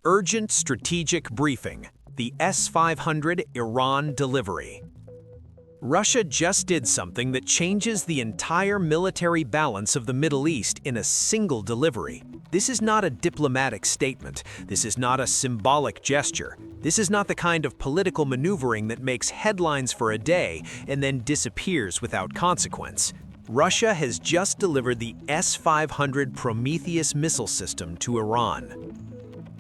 Urgent Strategic Briefing, the S-500 Iran Delivery. Russia just did something that changes the entire military balance of the Middle East in a single delivery. This is not a diplomatic statement. This is not a symbolic gesture. This is not the kind of political maneuvering that makes headlines for a day and then disappears without consequence. Russia has just delivered the S-500 Prometheus missile system to Iran.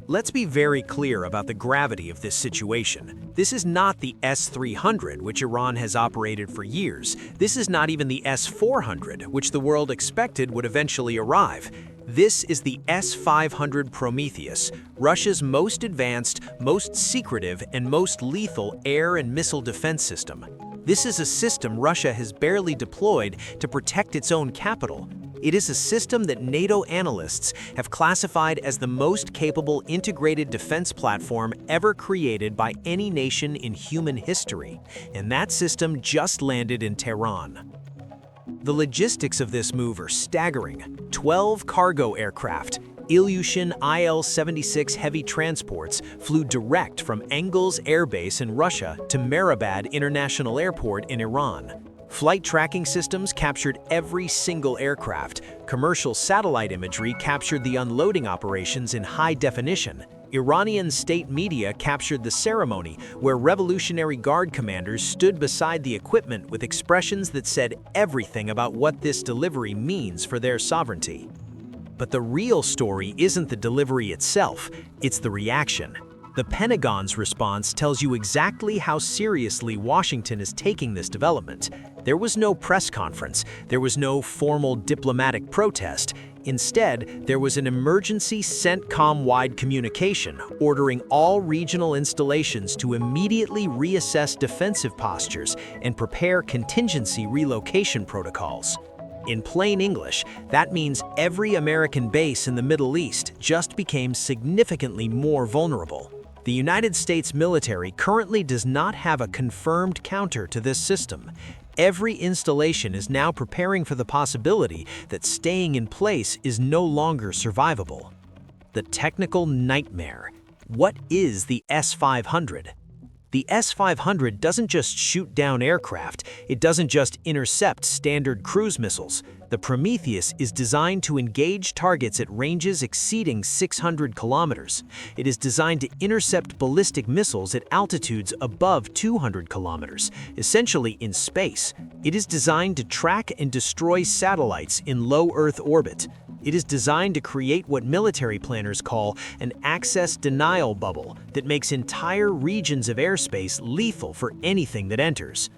Let's be very clear about the gravity of this situation. This is not the S-300, which Iran has operated for years. This is not even the S-400, which the world expected would eventually arrive. This is the S-500 Prometheus, Russia's most advanced, most secretive, and most lethal air and missile defense system. This is a system Russia has barely deployed to protect its own capital. It is a system that NATO analysts have classified as the most capable integrated defense platform ever created by any nation in human history, and that system just landed in Tehran. The logistics of this move are staggering. 12 cargo aircraft, Ilyushin IL-76 heavy transports flew direct from Engels Air Base in Russia to Mehrabad International Airport in Iran. Flight tracking systems captured every single aircraft. Commercial satellite imagery captured the unloading operations in high definition. Iranian state media captured the ceremony where Revolutionary Guard commanders stood beside the equipment with expressions that said everything about what this delivery means for their sovereignty. But the real story isn't the delivery itself, it's the reaction. The Pentagon's response tells you exactly how seriously Washington is taking this development. There was no press conference, there was no formal diplomatic protest. Instead, there was an emergency CENTCOM-wide communication ordering all regional installations to immediately reassess defensive postures and prepare contingency relocation protocols. In plain English, that means every American base in the Middle East just became significantly more vulnerable. The United States military currently does not have a confirmed counter to this system. Every installation is now preparing for the possibility that staying in place is no longer survivable. The technical nightmare. What is the S-500? The S-500 doesn't just shoot down aircraft, it doesn't just intercept standard cruise missiles. The Prometheus is designed to engage targets at ranges exceeding 600 kilometers. It is designed to intercept ballistic missiles at altitudes above 200 kilometers, essentially in space. It is designed to track and destroy satellites in low Earth orbit. It is designed to create what military planners call an access denial bubble that makes entire regions of airspace lethal for anything that enters.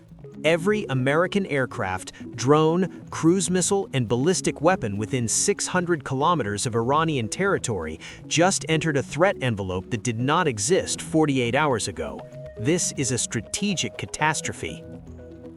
Every American aircraft, drone, cruise missile, and ballistic weapon within 600 kilometers of Iranian territory just entered a threat envelope that did not exist 48 hours ago. This is a strategic catastrophe.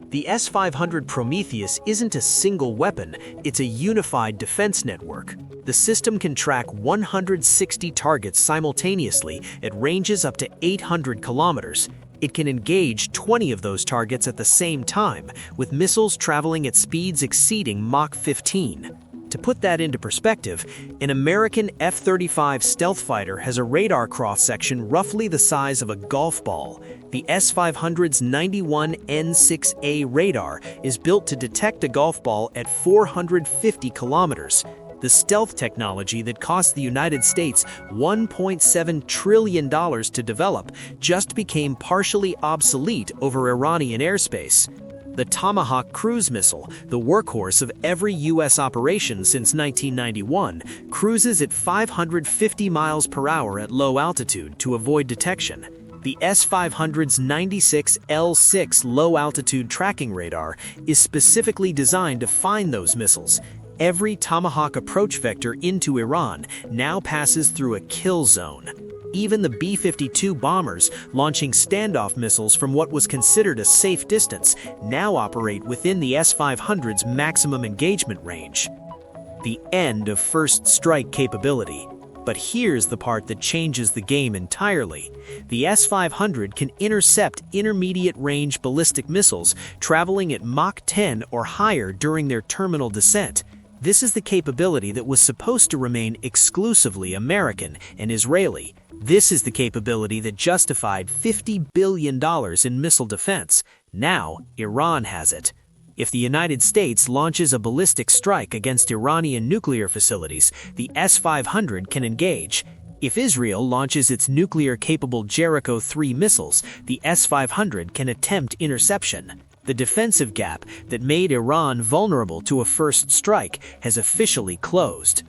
The S-500 Prometheus isn't a single weapon, it's a unified defense network. The system can track 160 targets simultaneously at ranges up to 800 kilometers. It can engage 20 of those targets at the same time, with missiles traveling at speeds exceeding Mach 15. To put that into perspective, an American F-35 stealth fighter has a radar cross-section roughly the size of a golf ball. The S-500's 91 N6A radar is built to detect a golf ball at 450 kilometers. The stealth technology that cost the United States $1.7 trillion to develop just became partially obsolete over Iranian airspace. The Tomahawk cruise missile, the workhorse of every U.S. operation since 1991, cruises at 550 miles per hour at low altitude to avoid detection. The S-500's 96 L6 low-altitude tracking radar is specifically designed to find those missiles. Every Tomahawk approach vector into Iran now passes through a kill zone. Even the B-52 bombers, launching standoff missiles from what was considered a safe distance, now operate within the S-500's maximum engagement range. The end of first strike capability. But here's the part that changes the game entirely. The S-500 can intercept intermediate-range ballistic missiles traveling at Mach 10 or higher during their terminal descent. This is the capability that was supposed to remain exclusively American and Israeli. This is the capability that justified $50 billion in missile defense. Now, Iran has it. If the United States launches a ballistic strike against Iranian nuclear facilities, the S-500 can engage. If Israel launches its nuclear-capable Jericho-3 missiles, the S-500 can attempt interception. The defensive gap that made Iran vulnerable to a first strike has officially closed.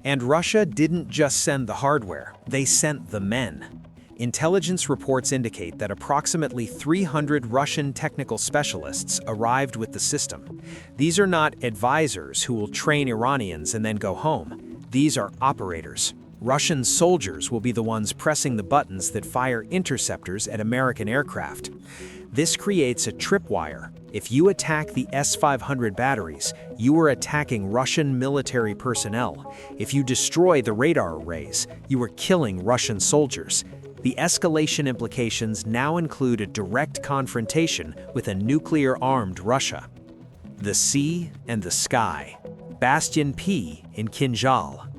And Russia didn't just send the hardware, they sent the men. Intelligence reports indicate that approximately 300 Russian technical specialists arrived with the system. These are not advisors who will train Iranians and then go home. These are operators. Russian soldiers will be the ones pressing the buttons that fire interceptors at American aircraft. This creates a tripwire. If you attack the S-500 batteries, you are attacking Russian military personnel. If you destroy the radar arrays, you are killing Russian soldiers. The escalation implications now include a direct confrontation with a nuclear-armed Russia. The sea and the sky. Bastion-P in Kinzhal.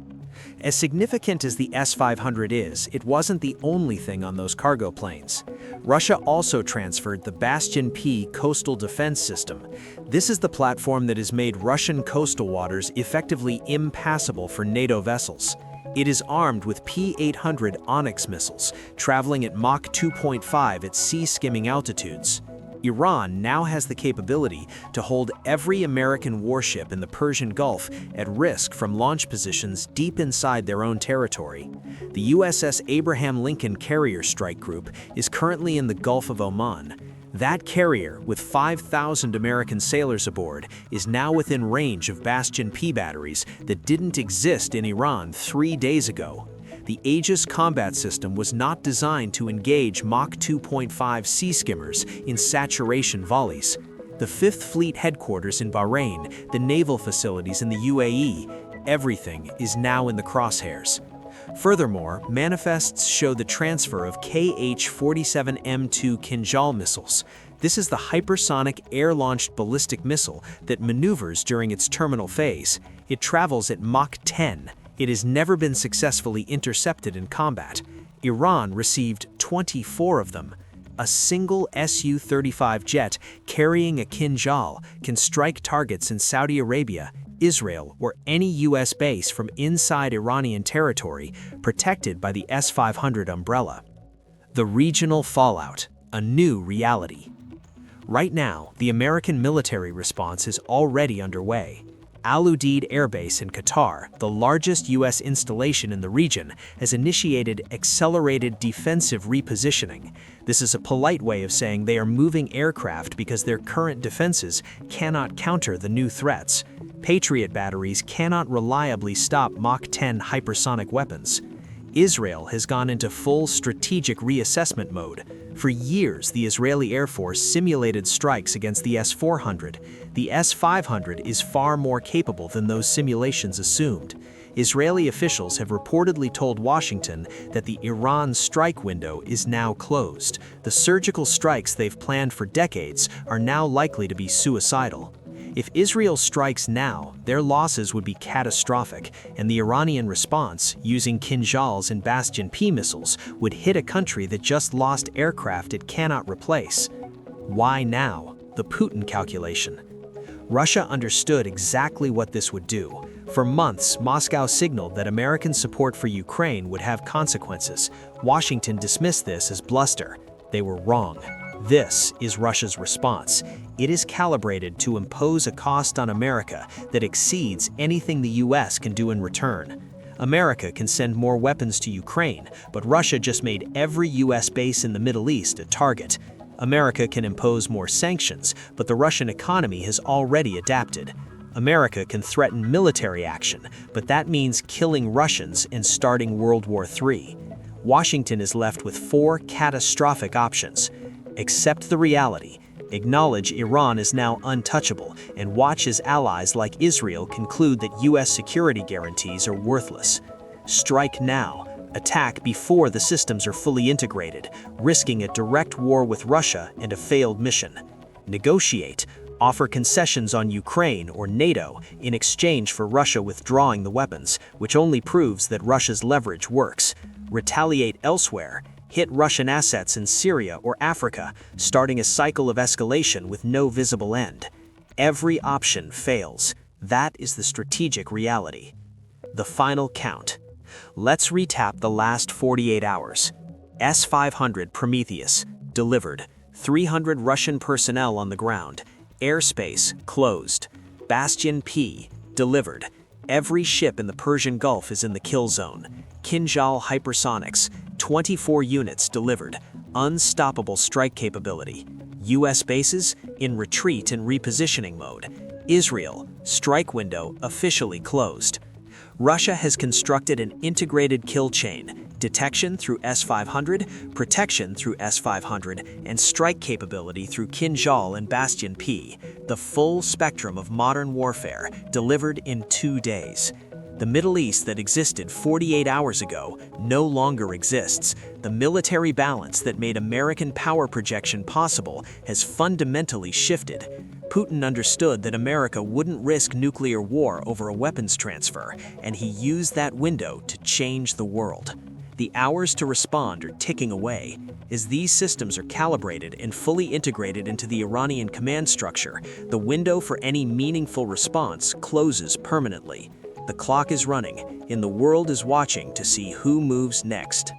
As significant as the S-500 is, it wasn't the only thing on those cargo planes. Russia also transferred the Bastion-P coastal defense system. This is the platform that has made Russian coastal waters effectively impassable for NATO vessels. It is armed with P-800 Onyx missiles, traveling at Mach 2.5 at sea-skimming altitudes. Iran now has the capability to hold every American warship in the Persian Gulf at risk from launch positions deep inside their own territory. The USS Abraham Lincoln Carrier Strike Group is currently in the Gulf of Oman. That carrier, with 5,000 American sailors aboard, is now within range of Bastion-P batteries that didn't exist in Iran 3 days ago. The Aegis combat system was not designed to engage Mach 2.5 sea skimmers in saturation volleys. The 5th Fleet headquarters in Bahrain, the naval facilities in the UAE, everything is now in the crosshairs. Furthermore, manifests show the transfer of KH-47M2 Kinzhal missiles. This is the hypersonic air-launched ballistic missile that maneuvers during its terminal phase. It travels at Mach 10. It has never been successfully intercepted in combat. Iran received 24 of them. A single Su-35 jet carrying a Kinzhal can strike targets in Saudi Arabia, Israel, or any U.S. base from inside Iranian territory protected by the S-500 umbrella. The regional fallout, a new reality. Right now, the American military response is already underway. Al Udeid Air Base in Qatar, the largest U.S. installation in the region, has initiated accelerated defensive repositioning. This is a polite way of saying they are moving aircraft because their current defenses cannot counter the new threats. Patriot batteries cannot reliably stop Mach 10 hypersonic weapons. Israel has gone into full strategic reassessment mode. For years, the Israeli Air Force simulated strikes against the S-400. The S-500 is far more capable than those simulations assumed. Israeli officials have reportedly told Washington that the Iran strike window is now closed. The surgical strikes they've planned for decades are now likely to be suicidal. If Israel strikes now, their losses would be catastrophic, and the Iranian response, using Kinzhals and Bastion-P missiles, would hit a country that just lost aircraft it cannot replace. Why now? The Putin calculation. Russia understood exactly what this would do. For months, Moscow signaled that American support for Ukraine would have consequences. Washington dismissed this as bluster. They were wrong. This is Russia's response. It is calibrated to impose a cost on America that exceeds anything the U.S. can do in return. America can send more weapons to Ukraine, but Russia just made every U.S. base in the Middle East a target. America can impose more sanctions, but the Russian economy has already adapted. America can threaten military action, but that means killing Russians and starting World War III. Washington is left with 4 catastrophic options. Accept the reality, acknowledge Iran is now untouchable, and watch as allies like Israel conclude that U.S. security guarantees are worthless. Strike now. Attack before the systems are fully integrated, risking a direct war with Russia and a failed mission. Negotiate. Offer concessions on Ukraine or NATO in exchange for Russia withdrawing the weapons, which only proves that Russia's leverage works. retaliate elsewhere, hit Russian assets in Syria or Africa, starting a cycle of escalation with no visible end. Every option fails. That is the strategic reality. The final count. Let's recap the last 48 hours. S-500 Prometheus, delivered. 300 Russian personnel on the ground. Airspace closed. Bastion-P, delivered. Every ship in the Persian Gulf is in the kill zone. Kinzhal hypersonics, 24 units delivered. Unstoppable strike capability. US bases in retreat and repositioning mode. Israel, strike window officially closed. Russia has constructed an integrated kill chain, detection through S-500, protection through S-500, and strike capability through Kinzhal and Bastion-P, the full spectrum of modern warfare delivered in 2 days. The Middle East that existed 48 hours ago no longer exists. The military balance that made American power projection possible has fundamentally shifted. Putin understood that America wouldn't risk nuclear war over a weapons transfer, and he used that window to change the world. The hours to respond are ticking away. As these systems are calibrated and fully integrated into the Iranian command structure, the window for any meaningful response closes permanently. The clock is running, and the world is watching to see who moves next.